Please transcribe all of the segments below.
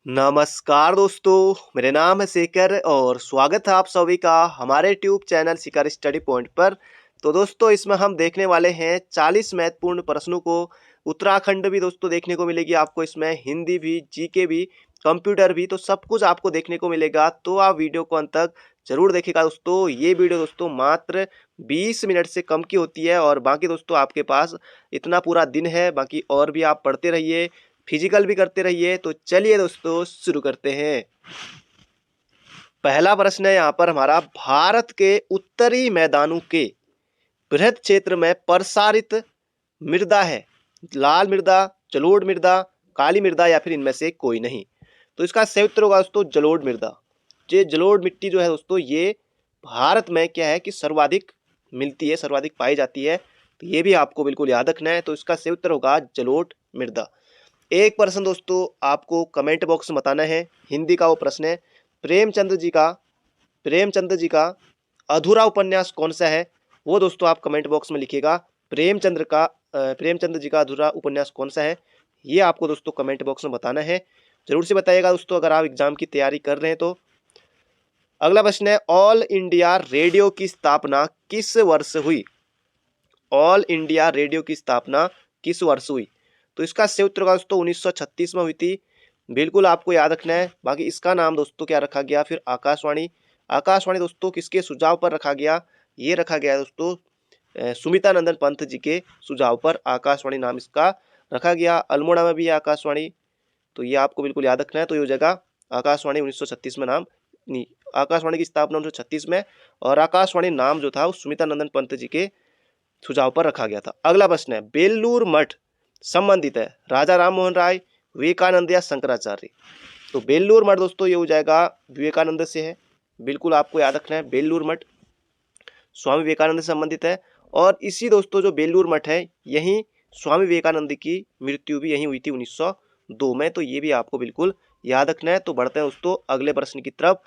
नमस्कार दोस्तों, मेरा नाम है शेखर और स्वागत है आप सभी का हमारे ट्यूब चैनल शिखर स्टडी पॉइंट पर। तो दोस्तों इसमें हम देखने वाले हैं 40 महत्वपूर्ण प्रश्नों को। उत्तराखंड भी दोस्तों देखने को मिलेगी आपको, इसमें हिंदी भी, जीके भी, कंप्यूटर भी, तो सब कुछ आपको देखने को मिलेगा। तो आप वीडियो को अंत तक जरूर देखिएगा दोस्तों। ये वीडियो दोस्तों मात्र 20 मिनट से कम की होती है और बाकी दोस्तों आपके पास इतना पूरा दिन है, बाकी और भी आप पढ़ते रहिए, फिजिकल भी करते रहिए। तो चलिए दोस्तों शुरू करते हैं। पहला प्रश्न है यहाँ पर हमारा, भारत के उत्तरी मैदानों के बृहद क्षेत्र में प्रसारित मृदा है लाल मृदा, जलोढ़ मृदा, काली मृदा या फिर इनमें से कोई नहीं। तो इसका सही उत्तर होगा दोस्तों जलोढ़ मृदा। ये जलोढ़ मिट्टी जो है दोस्तों, ये भारत में क्या है कि सर्वाधिक मिलती है, सर्वाधिक पाई जाती है। तो ये भी आपको बिल्कुल याद रखना है। तो इसका सही उत्तर होगा जलोढ़ मृदा। एक प्रश्न दोस्तों आपको कमेंट बॉक्स में बताना है। हिंदी का वो प्रश्न है, प्रेमचंद्र जी का अधूरा उपन्यास कौन सा है? वो दोस्तों आप कमेंट बॉक्स में लिखिएगा। प्रेमचंद्र जी का अधूरा उपन्यास कौन सा है, ये आपको दोस्तों कमेंट बॉक्स में बताना है। जरूर से बताइएगा दोस्तों अगर आप एग्जाम की तैयारी कर रहे हैं तो। अगला प्रश्न है, ऑल इंडिया रेडियो की स्थापना किस वर्ष हुई? ऑल इंडिया रेडियो की स्थापना किस वर्ष हुई? तो इसका सही उत्तर होगा दोस्तों 1936 में हुई थी। बिल्कुल आपको याद रखना है। बाकी इसका नाम दोस्तों क्या रखा गया फिर? आकाशवाणी। आकाशवाणी दोस्तों किसके सुझाव पर रखा गया? ये रखा गया दोस्तों सुमिता नंदन पंत जी के सुझाव पर आकाशवाणी नाम इसका रखा गया। अल्मोड़ा में भी है आकाशवाणी, तो ये आपको बिल्कुल याद रखना है। तो ये हो जाएगा आकाशवाणी 1936 में नाम नहीं, आकाशवाणी की स्थापना 1936 में, और आकाशवाणी नाम जो था वो सुमिता नंदन पंत जी के सुझाव पर रखा गया था। अगला प्रश्न है, बेलूर मठ संबंधित है राजा राम मोहन राय, विवेकानंद या शंकराचार्य? तो बेलूर मठ दोस्तों ये हो जाएगा विवेकानंद से है। बिल्कुल आपको याद रखना है, बेलूर मठ स्वामी विवेकानंद से संबंधित है। और इसी दोस्तों जो बेलूर मठ है, यहीं स्वामी विवेकानंद की मृत्यु भी यहीं हुई थी 1902 में। तो ये भी आपको बिल्कुल याद रखना है। तो बढ़ते हैं दोस्तों अगले प्रश्न की तरफ।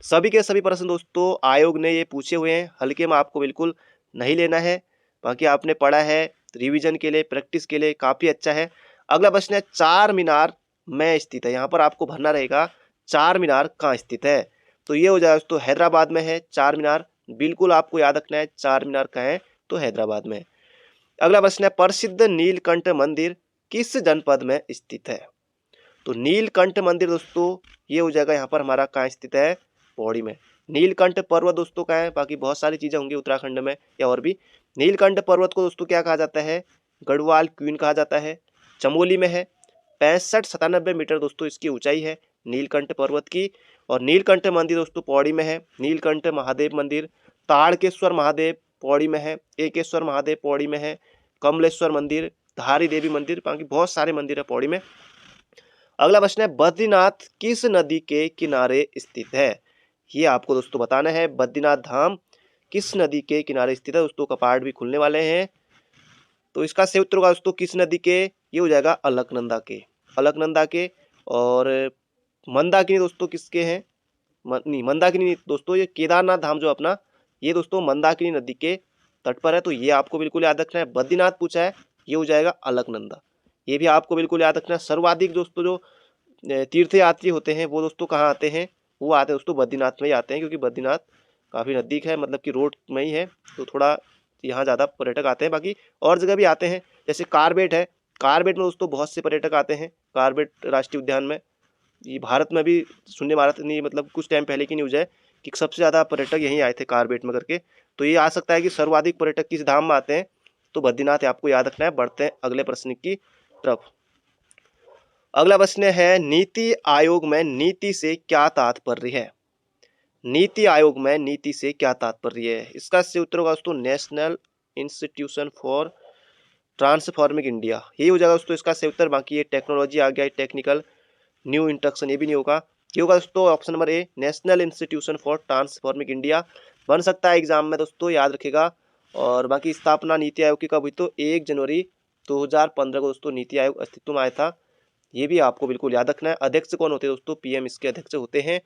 सभी के सभी प्रश्न दोस्तों आयोग ने ये पूछे हुए हैं, हल्के में आपको बिल्कुल नहीं लेना है। बाकी आपने पढ़ा है, रिवीजन के लिए, प्रैक्टिस के लिए काफी अच्छा है। अगला प्रश्न है, चार मीनार में स्थित है। यहाँ पर आपको भरना रहेगा चार मीनार कहाँ स्थित है। तो ये हो जाएगा दोस्तों हैदराबाद में है चार मीनार। बिल्कुल आपको याद रखना है चार मीनार कहाँ है, तो हैदराबाद में। अगला प्रश्न है, प्रसिद्ध नीलकंठ मंदिर किस जनपद में स्थित है? तो नीलकंठ मंदिर दोस्तों ये हो जाएगा यहाँ पर हमारा कहाँ स्थित है? पौड़ी में। नीलकंठ पर्वत दोस्तों कहाँ है? बाकी बहुत सारी चीजें होंगी उत्तराखंड में या और भी। नीलकंठ पर्वत को दोस्तों क्या कहा जाता है? गढ़वाल क्वीन कहा जाता है। चमोली में है। 65-97 मीटर दोस्तों इसकी ऊंचाई है नीलकंठ पर्वत की। और नीलकंठ मंदिर दोस्तों पौड़ी में है। नीलकंठ महादेव मंदिर, ताड़केश्वर महादेव पौड़ी में है, एकेश्वर महादेव पौड़ी में है, कमलेश्वर मंदिर, धारी देवी मंदिर, बाकी बहुत सारे मंदिर है पौड़ी में। अगला प्रश्न है, बद्रीनाथ किस नदी के किनारे स्थित है? ये आपको दोस्तों बताना है। बद्रीनाथ धाम किस नदी के किनारे स्थित है? दोस्तों कपाट भी खुलने वाले हैं। तो इसका सही उत्तर होगा दोस्तों किस नदी के? ये हो जाएगा अलकनंदा के। अलकनंदा के। और मंदाकिनी दोस्तों किसके हैं? नहीं, मंदाकिनी नहीं दोस्तों, ये केदारनाथ धाम जो अपना, ये दोस्तों मंदाकिनी नदी के तट पर है। तो ये आपको बिल्कुल याद रखना है। बद्रीनाथ पूछा है, ये हो जाएगा अलकनंदा। ये भी आपको बिल्कुल याद रखना है। सर्वाधिक दोस्तों जो तीर्थ यात्री होते हैं वो दोस्तों कहाँ आते हैं? वो आते हैं दोस्तों बद्रीनाथ में ही आते हैं, क्योंकि बद्रीनाथ काफ़ी नज़दीक है, मतलब कि रोड में ही है। तो थोड़ा यहाँ ज़्यादा पर्यटक आते हैं। बाकी और जगह भी आते हैं, जैसे कारबेट है। कारबेट में दोस्तों बहुत से पर्यटक आते हैं। कारबेट राष्ट्रीय उद्यान में, ये भारत में भी शून्य भारत नहीं, मतलब कुछ टाइम पहले की न्यूज़ है कि सबसे ज़्यादा पर्यटक यहीं आए थे कारबेट में करके। तो ये आ सकता है कि सर्वाधिक पर्यटक किस धाम में आते हैं, तो बद्रीनाथ आपको याद रखना है। बढ़ते हैं अगले प्रश्न की तरफ। अगला प्रश्न है, नीति आयोग में नीति से क्या तात्पर्य है? नीति आयोग में नीति से क्या तात्पर्य है? इसका सही उत्तर होगा दोस्तों national institution for transforming India. यही हो जाएगा दोस्तों इसका सही उत्तर। बाकी ये टेक्नोलॉजी आ गया, टेक्निकल न्यू इंट्रोडक्शन, ये भी नहीं होगा। ये होगा दोस्तों option number A, national institution for transforming India. बन सकता है एग्जाम में दोस्तों, याद रखेगा। और बाकी स्थापना नीति आयोग की कब हुई? तो 1 जनवरी 2015 को दोस्तों नीति आयोग अस्तित्व में आया था। ये भी आपको बिल्कुल याद रखना है। अध्यक्ष कौन होते हैं दोस्तों? पीएम इसके अध्यक्ष होते हैं।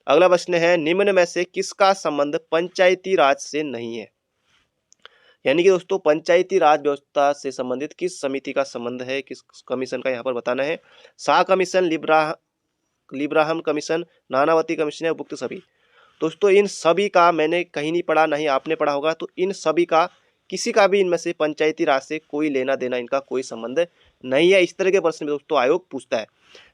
अगला प्रश्न है, निम्न में से किसका संबंध पंचायती राज से नहीं है? यानी कि दोस्तों पंचायती राज व्यवस्था से संबंधित किस समिति का संबंध है, किस कमीशन का यहाँ पर बताना है। शाह कमीशन, लिब्रा लिब्राहम कमीशन, नानावती कमीशन या उपयुक्त सभी। दोस्तों इन सभी का मैंने कहीं नहीं पढ़ा, नहीं आपने पढ़ा होगा, तो इन सभी का किसी का भी इनमें से पंचायती राज से कोई लेना देना, इनका कोई संबंध नहीं है। इस तरह के प्रश्न में दोस्तों आयोग पूछता है।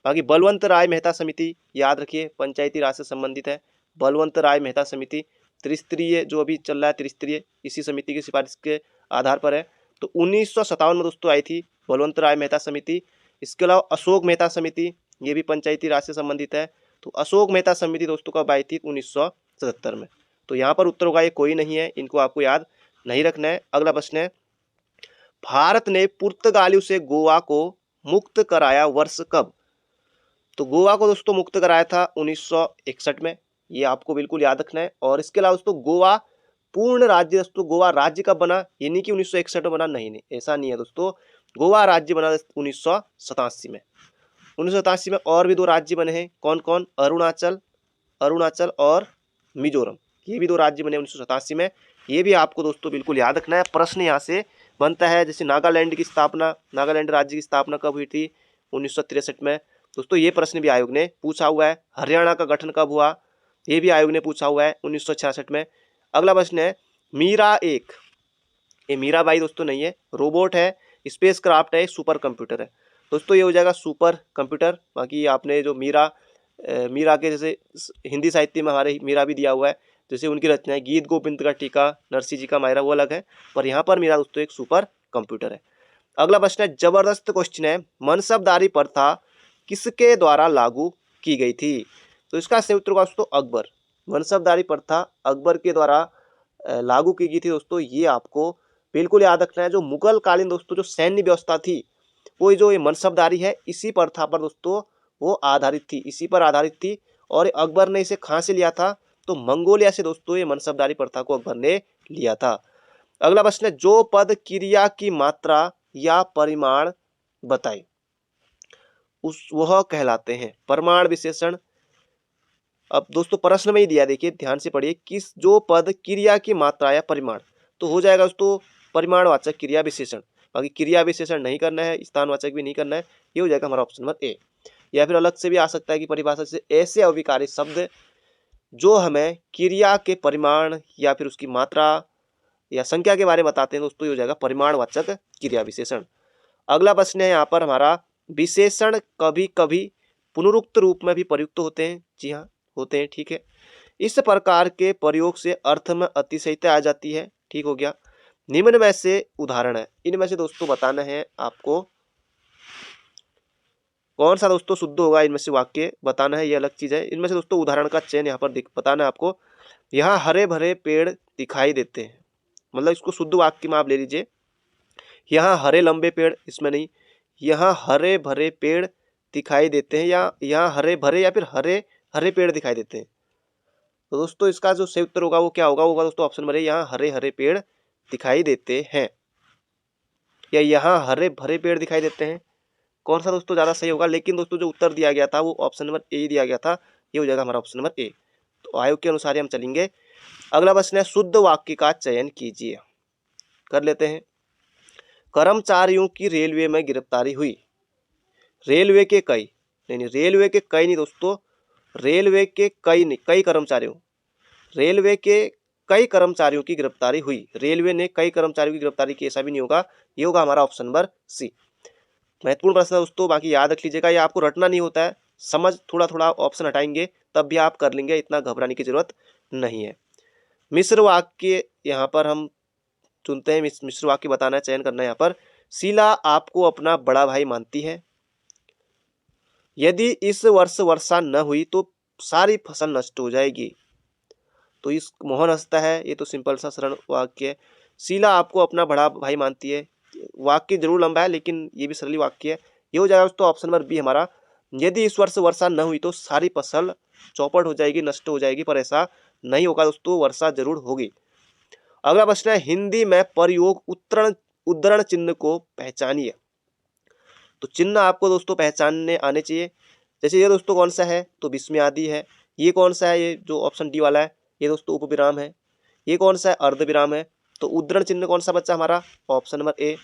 बाकी बलवंत राय मेहता समिति याद रखिए पंचायती राज से संबंधित है। बलवंत राय मेहता समिति त्रिस्तरीय जो अभी चल रहा है, त्रिस्तरीय इसी समिति की सिफारिश के आधार पर है। तो 1957 में दोस्तों आई थी बलवंत राय मेहता समिति। इसके अलावा अशोक मेहता समिति, ये भी पंचायती राज से संबंधित है। तो अशोक मेहता समिति दोस्तों कब आई थी? 1977 में। तो यहाँ पर उत्तर होगा ये कोई नहीं है, इनको आपको याद नहीं रखना है। अगला प्रश्न है, भारत ने पुर्तगालियों से गोवा को मुक्त कराया वर्ष कब? तो गोवा को दोस्तों मुक्त कराया था 1961 में, ये आपको बिल्कुल याद रखना है। और इसके अलावा दोस्तों गोवा पूर्ण राज्य, दोस्तों गोवा राज्य कब बना? ये नहीं कि 1961 में बना, नहीं ऐसा नहीं है दोस्तों। गोवा राज्य बना 1987 में। 1987 में और भी दो राज्य बने हैं, कौन कौन? अरुणाचल और मिजोरम, ये भी दो राज्य बने 1987 में। ये भी आपको दोस्तों बिल्कुल याद रखना है। प्रश्न यहाँ से बनता है, जैसे नागालैंड की स्थापना, नागालैंड राज्य की स्थापना कब हुई थी? 1963 में। दोस्तों ये प्रश्न भी आयोग ने पूछा हुआ है। हरियाणा का गठन कब हुआ? ये भी आयोग ने पूछा हुआ है 1966 में। अगला प्रश्न है, मीरा एक, ये मीराबाई दोस्तों नहीं है, रोबोट है, स्पेस क्राफ्ट है, सुपर कंप्यूटर है। दोस्तों ये हो जाएगा सुपर कंप्यूटर। बाकी आपने जो मीरा के जैसे हिंदी साहित्य में हमारे मीरा भी दिया हुआ है, जैसे उनकी रचनाएं गीत गोविंद का टीका, नरसिंह जी का मायरा, वो अलग है, पर यहाँ पर मीरा दोस्तों एक सुपर कंप्यूटर है। अगला प्रश्न है, जबरदस्त क्वेश्चन है, मनसबदारी प्रथा किसके द्वारा लागू की गई थी? तो इसका सही उत्तर होगा दोस्तों अकबर। मनसबदारी प्रथा अकबर के द्वारा लागू की गई थी दोस्तों, ये आपको बिल्कुल याद रखना है। जो मुगल कालीन दोस्तों जो सैन्य व्यवस्था थी, वो जो ये मनसबदारी है इसी प्रथा पर दोस्तों वो आधारित थी, इसी पर आधारित थी। और अकबर ने इसे कहाँ से लिया था? तो मंगोलिया से दोस्तों ये मनसबदारी प्रथा को अकबर ने लिया था। अगला प्रश्न है, जो पद क्रिया की मात्रा या परिमाण बताए वह कहलाते हैं परिमाण विशेषण। अब दोस्तों प्रश्न में ही दिया, देखिए ध्यान से पढ़िए, किस जो पद क्रिया की मात्रा या परिमाण, तो हो जाएगा दोस्तों परिमाणवाचक क्रिया विशेषण। बाकी क्रिया विशेषण नहीं करना है, स्थानवाचक भी नहीं करना है, ये हो जाएगा हमारा ऑप्शन नंबर ए। या फिर अलग से भी आ सकता है कि परिभाषा से ऐसे अविकारी शब्द जो हमें क्रिया के परिमाण या फिर उसकी मात्रा या संख्या के बारे में बताते हैं दोस्तों, ये हो जाएगा परिमाणवाचक क्रिया विशेषण। अगला प्रश्न है यहाँ पर हमारा, विशेषण कभी कभी पुनरुक्त रूप में भी प्रयुक्त होते हैं। जी हाँ होते हैं, ठीक है। इस प्रकार के प्रयोग से अर्थ में अतिशयता आ जाती है, ठीक हो गया। निम्न में से उदाहरण है, इनमें से दोस्तों बताना है आपको कौन सा दोस्तों शुद्ध होगा, इनमें से वाक्य बताना है, ये अलग चीज है। इनमें से दोस्तों उदाहरण का चयन यहाँ पर बताना है आपको। यहाँ हरे भरे पेड़ दिखाई देते हैं, मतलब इसको शुद्ध वाक्य में आप ले लीजिए। यहाँ हरे लंबे पेड़, इसमें नहीं, यहाँ हरे भरे पेड़ दिखाई देते हैं, या यहाँ हरे भरे या फिर हरे हरे पेड़ दिखाई देते हैं। तो दोस्तों इसका जो सही उत्तर होगा वो क्या होगा? होगा दोस्तों ऑप्शन नंबर ए, यहाँ हरे हरे पेड़ दिखाई देते हैं, या यहाँ हरे भरे पेड़ दिखाई देते हैं। कौन सा दोस्तों ज़्यादा सही होगा? लेकिन दोस्तों जो उत्तर दिया गया था वो ऑप्शन नंबर ए दिया गया था, ये हो जाएगा हमारा ऑप्शन नंबर ए। तो आयोग के अनुसार ही हम चलेंगे। अगला प्रश्न है, शुद्ध वाक्य का चयन कीजिए। कर लेते हैं। कर्मचारियों की रेलवे में गिरफ्तारी हुई। रेलवे के कई नहीं, रेलवे के कई नहीं दोस्तों, रेलवे के कई नहीं, कई कर्मचारियों, रेलवे के कई कर्मचारियों की गिरफ्तारी हुई। रेलवे ने कई कर्मचारियों की गिरफ्तारी की, ऐसा भी नहीं होगा, ये होगा हमारा ऑप्शन नंबर सी। महत्वपूर्ण प्रश्न है दोस्तों, बाकी याद रख लीजिएगा, ये आपको रटना नहीं होता है, समझ थोड़ा थोड़ा ऑप्शन हटाएंगे तब भी आप कर लेंगे, इतना घबराने की जरूरत नहीं है। मिश्र वाक्य यहाँ पर हम चुनते हैं, मिश्र वाक्य बताना है, चयन करना है यहाँ पर। शीला आपको अपना बड़ा भाई मानती है। यदि इस वर्ष वर्षा न हुई तो सारी फसल नष्ट हो जाएगी। तो इस मोहन हंसता है, ये तो सिंपल सा सरल वाक्य है। शीला आपको अपना बड़ा भाई मानती है, वाक्य जरूर लंबा है लेकिन ये भी सरल वाक्य है, ये हो जाएगा दोस्तों ऑप्शन नंबर बी हमारा। यदि इस वर्ष वर्षा न हुई तो सारी फसल चौपट हो जाएगी, नष्ट हो जाएगी, पर ऐसा नहीं होगा दोस्तों, वर्षा जरूर होगी। अगला प्रश्न है, हिंदी में प्रयोग उद्धरण चिन्ह को पहचानिए। तो चिन्ह आपको दोस्तों पहचानने आने चाहिए। जैसे ये दोस्तों कौन सा है? तो विस्मयादि है। ये कौन सा है? ये जो ऑप्शन डी वाला है, ये दोस्तों उपविराम है। ये कौन सा है? अर्धविराम है। तो उद्धरण चिन्ह कौन सा बच्चा हमारा? Option number A.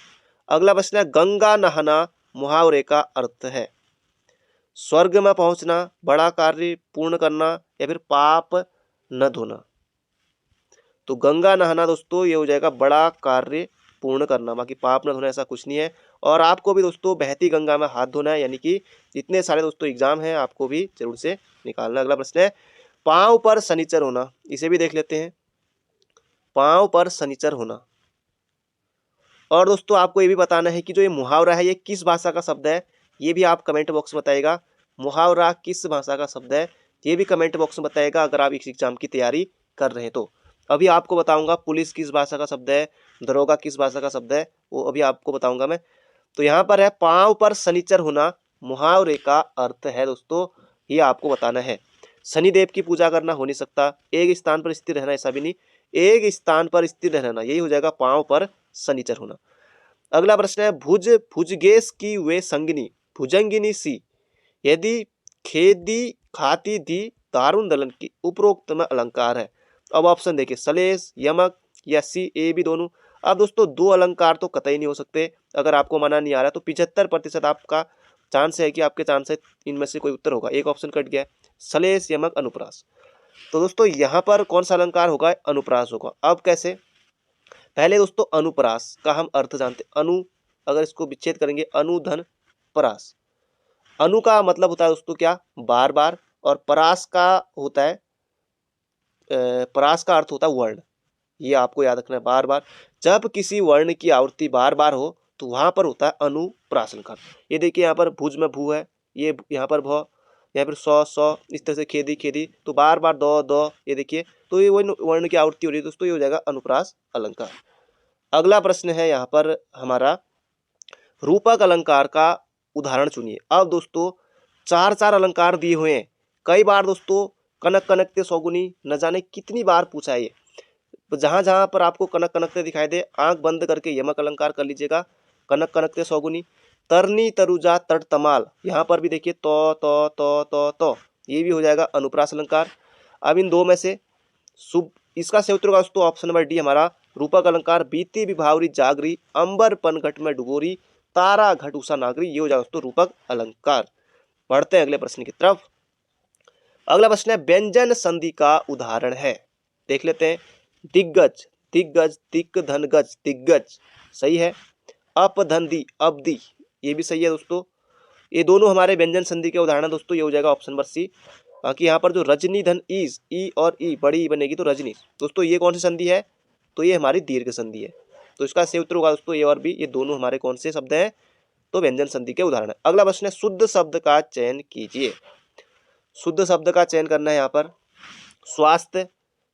अगला प्रश्न है, गंगा नहाना मुहावरे का अर्थ है। स्वर्ग में पहुंचना, बड़ा कार्य पूर्ण करना, या फिर पाप न धोना। तो गंगा नहाना दोस्तों ये हो जाएगा बड़ा कार्य पूर्ण करना, बाकी पाप न धोना ऐसा कुछ नहीं है। और आपको भी दोस्तों बहती गंगा में हाथ धोना है, यानी कि जितने सारे दोस्तों एग्जाम हैं आपको भी जरूर से निकालना। अगला प्रश्न है पांव पर शनिचर होना, इसे भी देख लेते हैं। पांव पर शनिचर होना। और दोस्तों आपको ये भी बताना है कि जो ये मुहावरा है ये किस भाषा का शब्द है, ये भी आप कमेंट बॉक्स में बताइएगा। मुहावरा किस भाषा का शब्द है ये भी कमेंट बॉक्स में बताइएगा, अगर आप इस एग्जाम की तैयारी कर रहे हैं तो। अभी आपको बताऊंगा पुलिस किस भाषा का शब्द है, दरोगा किस भाषा का शब्द है, वो अभी आपको बताऊंगा मैं। तो यहाँ पर है पांव पर शनिचर होना, मुहावरे का अर्थ है दोस्तों, ये आपको बताना है। शनिदेव की पूजा करना हो नहीं सकता, एक स्थान पर स्थिर रहना ऐसा भी नहीं, एक स्थान पर स्थिर रहना यही हो जाएगा पांव पर शनिचर होना। अगला प्रश्न है भुज भुजगेश की वे संगिनी भुजंगिनी सी, यदि खेदी खाती थी दारुण दलन की, उपरोक्त में अलंकार है। अब ऑप्शन देखिए सलेश, यमक या सी, ए भी दोनों। अब दोस्तों दो अलंकार तो कतई नहीं हो सकते, अगर आपको माना नहीं आ रहा तो 75% आपका चांस है कि आपके चांस है इनमें से कोई उत्तर होगा, एक ऑप्शन कट गया, सलेश यमक अनुप्रास। तो दोस्तों यहाँ पर कौन सा अलंकार होगा, अनुप्रास होगा। अब कैसे, पहले दोस्तों अनुप्रास का हम अर्थ जानते, अनु अगर इसको विच्छेद करेंगे अनुधन परास। अनु का मतलब होता है दोस्तों क्या, बार बार, और परास का होता है परास का अर्थ होता है वर्ण, ये आपको याद रखना है बार बार। जब किसी वर्ण की आवृत्ति बार बार हो तो वहां पर होता है अनुप्रास अलंकार। ये देखिए यहाँ पर भुज में भू है, ये यहाँ पर भ, यहाँ पर सौ सौ, इस तरह से खेदी खेदी, तो बार बार दो दो, ये देखिए तो ये वही वर्ण की आवृत्ति हो रही है दोस्तों, ये हो जाएगा अनुप्रास अलंकार। अगला प्रश्न है यहाँ पर हमारा रूपक अलंकार का उदाहरण चुनिए। अब दोस्तों चार चार अलंकार दिए हुए हैं, कई बार दोस्तों कनक कनकते सौगुनी न जाने कितनी बार पूछा है ये। तो जहां जहां पर आपको कनक कनकते दिखाई दे आंख बंद करके यमक अलंकार कर लीजिएगा, कनक कनकते सौगुनी। तरनी तरुजा तट तमाल, यहाँ पर भी देखिए तो ये भी हो जाएगा अनुप्रास अलंकार। अब इन दो में से शुभ इसका सही उत्तर होगा दोस्तों ऑप्शन नंबर डी हमारा रूपक अलंकार, बीती विभावरी जागरी अंबर पन घट में डुबोरी तारा घट उषा नागरी, ये हो जाएगा दोस्तों रूपक अलंकार। बढ़ते हैं अगले प्रश्न की तरफ। अगला प्रश्न है व्यंजन संधि का उदाहरण है, देख लेते हैं। दिग्गज दिग्गज, दिक धन गज दिग्गज सही है। अप धन दी अवधि, ये भी सही है दोस्तों। ये दोनों हमारे व्यंजन संधि के उदाहरण दोस्तों, ये हो जाएगा ऑप्शन नंबर सी। बाकी यहाँ पर जो रजनी धन ईज, ई और ई बड़ी ई बनेगी तो रजनी, दोस्तों ये कौन सी संधि है, तो ये हमारी दीर्घ संधि है। तो इसका सही उत्तर होगा दोस्तों ए और बी, ये दोनों हमारे कौन से शब्द हैं, तो व्यंजन संधि के उदाहरण है। अगला प्रश्न है शुद्ध शब्द का चयन कीजिए। शुद्ध शब्द का चयन करना है यहाँ पर। स्वास्थ्य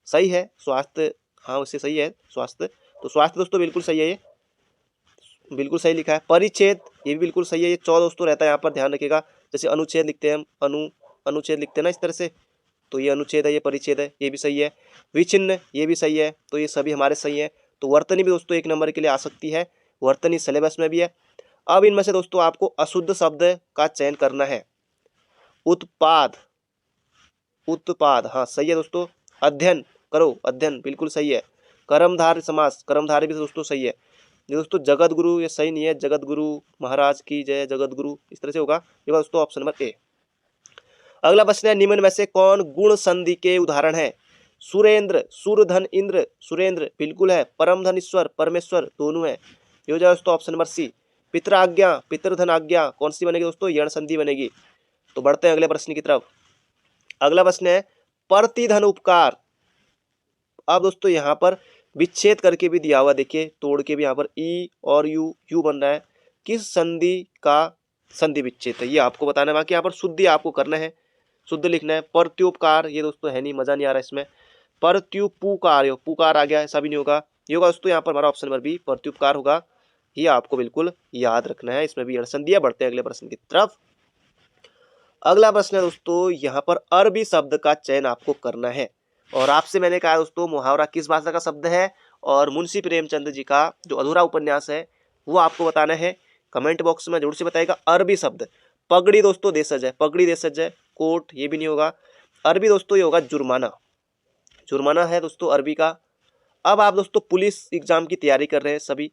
सही है, स्वास्थ्य हाँ उससे सही है स्वास्थ्य, तो स्वास्थ्य दोस्तों बिल्कुल सही है, ये बिल्कुल सही लिखा है। परिच्छेद ये भी बिल्कुल सही है, ये 14 दोस्तों रहता है, यहाँ पर ध्यान रखिएगा। जैसे अनुच्छेद लिखते हैं हम अनुच्छेद लिखते हैं ना इस तरह से, तो ये अनुच्छेद है, ये परिच्छेद है, ये भी सही है। विचिन्न ये भी सही है, तो ये सभी हमारे सही है। तो वर्तनी भी दोस्तों 1 नंबर के लिए आ सकती है, वर्तनी सिलेबस में भी है। अब इनमें से दोस्तों आपको अशुद्ध शब्द का चयन करना है। उत्पाद उत्पाद हाँ सही है दोस्तों। अध्ययन करो, अध्ययन बिल्कुल सही है। कर्मधारय समास, कर्मधारय भी दोस्तों सही है। ये दोस्तों जगत गुरु ये सही नहीं है, जगत गुरु महाराज की जय जगत गुरु इस तरह से होगा, ये दोस्तों ऑप्शन नंबर ए। अगला प्रश्न है निम्न में से कौन गुण संधि के उदाहरण है। सुरेंद्र सूरधन इंद्र, सुरेंद्र बिल्कुल है। परम धन ईश्वर परमेश्वर दोनों है, ये हो जाएगा दोस्तों ऑप्शन नंबर सी। पितराज्ञा पितृधन आज्ञा कौन सी बनेगी दोस्तों, यण संधि बनेगी। तो बढ़ते हैं अगले प्रश्न की तरफ। अगला प्रश्न है प्रतिधन उपकार। अब दोस्तों यहाँ पर विच्छेद करके भी दिया हुआ, देखिए तोड़ के भी यहाँ पर ई और यू यू बन रहा है, किस संधि का संधि विच्छेद है ये आपको बताना है। बाकी यहाँ पर शुद्धि आपको करना है, शुद्ध लिखना है। प्रत्युपकार ये दोस्तों है नहीं, मजा नहीं आ रहा इसमें। प्रत्युपुकार पुकार आ गया, ऐसा भी नहीं होगा, ये होगा दोस्तों यहाँ पर हमारा ऑप्शन नंबर बी प्रत्युपकार होगा, ये आपको बिल्कुल याद रखना है, इसमें भी संधि है। बढ़ते हैं अगले प्रश्न की तरफ। अगला प्रश्न है दोस्तों यहाँ पर अरबी शब्द का चयन आपको करना है, और आपसे मैंने कहा दोस्तों मुहावरा किस भाषा का शब्द है, और मुंशी प्रेमचंद जी का जो अधूरा उपन्यास है वो आपको बताना है। कमेंट बॉक्स में जरूर से बताइएगा। अरबी शब्द पगड़ी दोस्तों देशज है, पगड़ी देशज है। कोट ये भी नहीं होगा। अरबी दोस्तों ये होगा जुर्माना, जुर्माना है दोस्तों अरबी का। अब आप दोस्तों पुलिस एग्जाम की तैयारी कर रहे हैं सभी,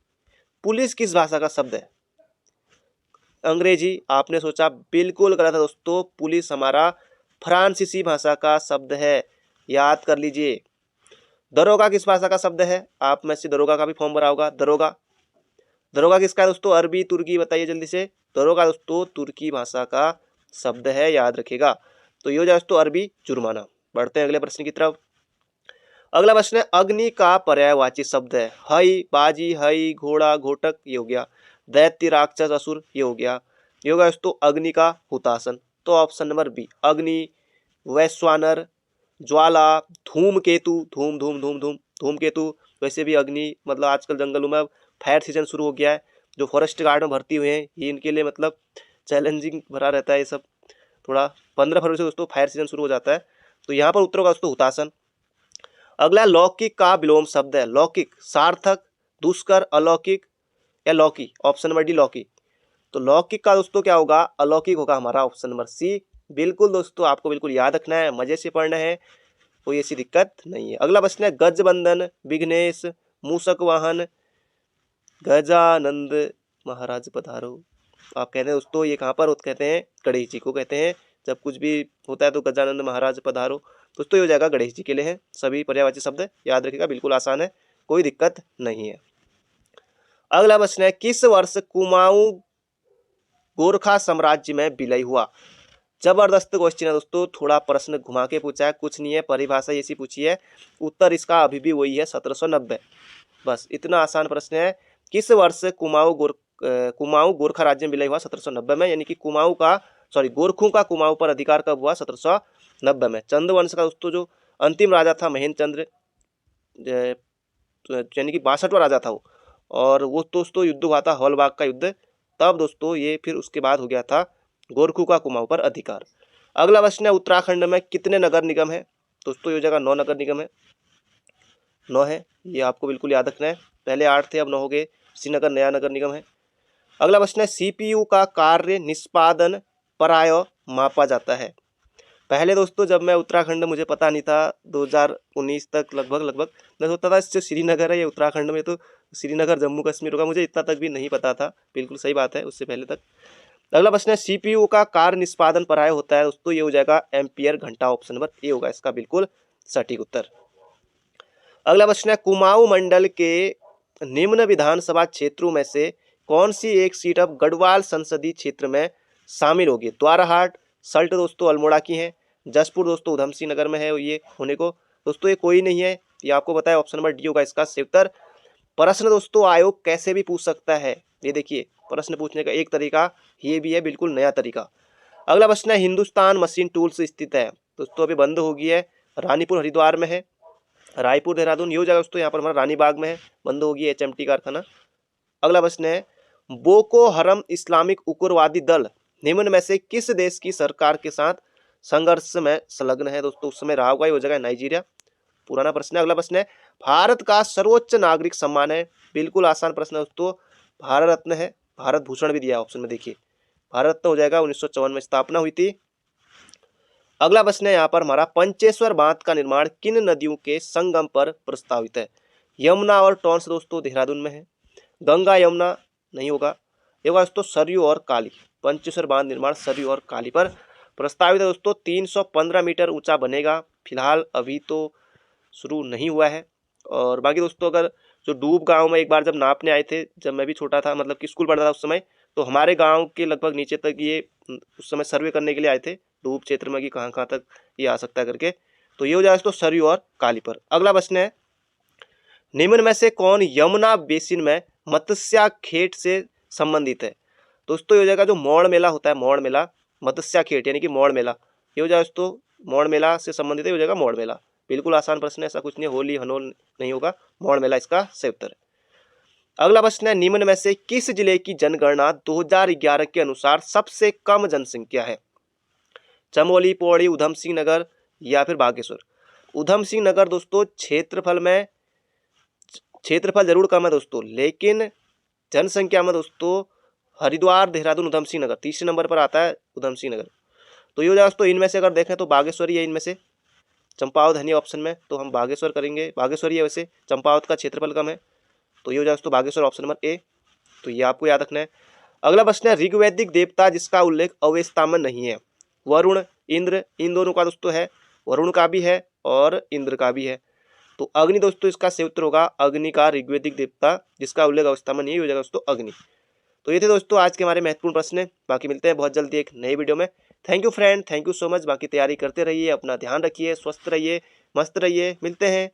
पुलिस किस भाषा का शब्द है, अंग्रेजी, आपने सोचा बिल्कुल गलत है दोस्तों। पुलिस हमारा फ्रांसीसी भाषा का शब्द है, याद कर लीजिए। दरोगा किस भाषा का शब्द है? आप में से दरोगा का भी फॉर्म भरा होगा। दरोगा, दरोगा किसका है दोस्तों? अरबी, तुर्की, बताइए जल्दी से। दरोगा दोस्तों तुर्की भाषा का शब्द है, याद रखिएगा। तो ये हो जाए दोस्तों अरबी जुर्माना। बढ़ते हैं अगले प्रश्न की तरफ। अगला प्रश्न है अग्नि का पर्यायवाची शब्द है। हई, बाजी, हई, घोड़ा, घोटक, ये हो गया। दैत्य, राक्षस, असुर, ये हो गया। ये होगा दोस्तों अग्नि का हुतासन। तो ऑप्शन नंबर बी, अग्नि, वैश्वानर, ज्वाला, धूमकेतु, धूम धूम धूम धूम धूमकेतु। वैसे भी अग्नि मतलब आजकल जंगलों में फायर सीजन शुरू हो गया है। जो फॉरेस्ट गार्ड में भर्ती हुए हैं ये इनके लिए मतलब चैलेंजिंग भरा रहता है ये सब। थोड़ा 15 फरवरी से दोस्तों फायर सीजन शुरू हो जाता है। तो यहाँ पर उत्तर होगा दोस्तों हुतासन। अगला लौकिक का विलोम शब्द है। लौकिक, सार्थक, दुष्कर, अलौकिक या लौकी। ऑप्शन नंबर डी लौकी। तो लौकिक का दोस्तों क्या होगा? अलौकिक होगा हमारा ऑप्शन नंबर सी। बिल्कुल दोस्तों आपको बिल्कुल याद रखना है, मजे से पढ़ना है, कोई ऐसी दिक्कत नहीं है। अगला प्रश्न है गजबंदन, विघ्नेश, मूषक वाहन, गजानंद महाराज पधारो। आप कहते हैं दोस्तों ये कहाँ पर कहते हैं? गणेश जी को कहते हैं। जब कुछ भी होता है तो गजानंद महाराज पधारो। दोस्तों ये हो जाएगा गणेश जी के लिए है। सभी पर्यायवाची शब्द याद रखिएगा, बिल्कुल आसान है, कोई दिक्कत नहीं है। अगला प्रश्न है किस वर्ष कुमाऊं गोरखा साम्राज्य में विलय हुआ? जबरदस्त क्वेश्चन है दोस्तों, थोड़ा प्रश्न घुमा के पूछा है, कुछ नहीं है, परिभाषा ऐसी पूछी है। उत्तर इसका अभी भी वही है 1790। बस इतना आसान प्रश्न है। किस वर्ष कुमाऊं गोरखा राज्य में विलय हुआ? 1790 में। यानी कि गोरखों का कुमाऊं पर अधिकार कब हुआ? 1790 में। चंद्रवंश का दोस्तों जो अंतिम राजा था महेंद्र चंद्र, यानी कि 62वां राजा था वो, और वो दोस्तों युद्ध हुआ था हॉलबाग का युद्ध। तब दोस्तों ये फिर उसके बाद हो गया था गोरखों का कुमाऊं पर अधिकार। अगला प्रश्न है उत्तराखंड में कितने नगर निगम है? दोस्तों ये जगह 9 नगर निगम है, 9 है, ये आपको बिल्कुल याद रखना है। पहले 8 थे, अब 9 हो गए। श्रीनगर नया नगर निगम है। अगला प्रश्न है सीपीयू का कार्य निष्पादन प्राय मापा जाता है। पहले दोस्तों जब मैं उत्तराखंड, मुझे पता नहीं था, 2019 तक लगभग मैं सोचता था जो श्रीनगर है ये उत्तराखंड में, तो श्रीनगर जम्मू कश्मीर होगा, मुझे इतना तक भी नहीं पता था। बिल्कुल सही बात है, उससे पहले तक। अगला प्रश्न है सीपीयू का कार्य निष्पादन प्राय होता है दोस्तों, ये हो जाएगा एम्पियर घंटा। ऑप्शन नंबर ए होगा इसका बिल्कुल सटीक उत्तर। अगला प्रश्न है कुमाऊं मंडल के निम्न विधानसभा क्षेत्रों में से कौन सी एक सीट अब गढ़वाल संसदीय क्षेत्र में शामिल होगी? द्वाराहाट, सल्ट दोस्तों अल्मोड़ा की है, जसपुर दोस्तों उधम सिंह नगर में है ये होने को। दोस्तों ये कोई नहीं है, ये आपको बताया, ऑप्शन नंबर डी होगा इसका सही उत्तर। प्रश्न दोस्तों आयोग कैसे भी पूछ सकता है, ये देखिए प्रश्न पूछने का एक तरीका ये भी है, बिल्कुल नया तरीका। अगला प्रश्न है हिंदुस्तान मशीन टूल्स स्थित है दोस्तों, अभी बंद हो गई है, रानीपुर हरिद्वार में है, रायपुर देहरादून ये हो जाएगा दोस्तों, यहाँ पर हमारा रानी बाग में है, बंद होगी एचएमटी कारखाना। अगला प्रश्न है बोको हरम इस्लामिक उग्रवादी दल निम्न में से किस देश की सरकार के साथ संघर्ष में संलग्न है? दोस्तों उस समय रहा होगा, ये हो जाएगा नाइजीरिया। पुराना प्रश्न है। अगला प्रश्न है भारत का सर्वोच्च नागरिक सम्मान है। बिल्कुल आसान प्रश्न है दोस्तों, भारत रत्न है, भारत भूषण भी दिया है ऑप्शन में, देखिए भारत रत्न हो जाएगा, 1954 में स्थापना हुई थी। अगला प्रश्न है यहाँ पर हमारा पंचेश्वर बांध का निर्माण किन नदियों के संगम पर प्रस्तावित है? यमुना और टॉन्स दोस्तों देहरादून में है, गंगा यमुना नहीं होगा, ये होगा दोस्तों सरयू और काली। पंचेश्वर बांध निर्माण सरयू और काली पर प्रस्तावित है दोस्तों। 315 मीटर ऊंचा बनेगा, फिलहाल अभी तो शुरू नहीं हुआ है। और बाकी दोस्तों अगर जो डूब गांव में एक बार जब नापने आए थे, जब मैं भी छोटा था, मतलब कि स्कूल पढ़ता था उस समय, तो हमारे गांव के लगभग नीचे तक ये उस समय सर्वे करने के लिए आए थे डूब क्षेत्र में कि कहाँ कहाँ तक ये आ सकता है करके। तो ये हो जाएगा दोस्तों सरयू और काली पर। अगला प्रश्न है निम्न में से कौन यमुना बेसिन में मत्स्या खेत से संबंधित है? दोस्तों ये हो जाएगा जो मोड़ मेला होता है, मोड़ मेला, मत्स्या खेत यानी कि मोड़ मेला, ये हो जाएगा दोस्तों मोड़ मेला से संबंधित है, हो जाएगा मोड़ मेला। बिल्कुल आसान प्रश्न है, ऐसा कुछ नहीं, होली हनोल नहीं होगा, मोड़ मेला इसका सही उत्तर है। अगला प्रश्न है निम्न में से किस जिले की जनगणना 2011 के अनुसार सबसे कम जनसंख्या है? चमोली, पौड़ी, उधम सिंह नगर या फिर बागेश्वर। उधम सिंह नगर दोस्तों क्षेत्रफल जरूर कम है दोस्तों, लेकिन जनसंख्या में दोस्तों हरिद्वार, देहरादून, उधम सिंह नगर तीसरे नंबर पर आता है, उधम सिंह नगर। तो ये हो जाएगा दोस्तों इनमें से अगर देखें तो बागेश्वरी है इनमें से, चंपावत है नहीं ऑप्शन में, तो हम बागेश्वर करेंगे, बागेश्वरी है वैसे, चंपावत का क्षेत्रफल कम है, तो ये हो जाएगा दोस्तों बागेश्वर ऑप्शन नंबर ए। तो ये आपको याद रखना है। अगला प्रश्न है, ऋग्वैदिक देवता जिसका उल्लेख अवेस्ता में नहीं है। वरुण, इंद्र, इन दोनों का दोस्तों है, वरुण का भी है और इंद्र का भी है। तो अग्नि दोस्तों इसका सही उत्तर होगा, अग्नि का ऋग्वैदिक देवता जिसका उल्लेख अवस्था में नहीं है, हो जाएगा दोस्तों अग्नि। तो ये थे दोस्तों आज के हमारे महत्वपूर्ण प्रश्न। बाकी मिलते हैं बहुत जल्दी एक नई वीडियो में। Thank you friend, thank you so much. बाकी तैयारी करते रहिए, अपना ध्यान रखिए, स्वस्थ रहिए, मस्त रहिए, मिलते हैं।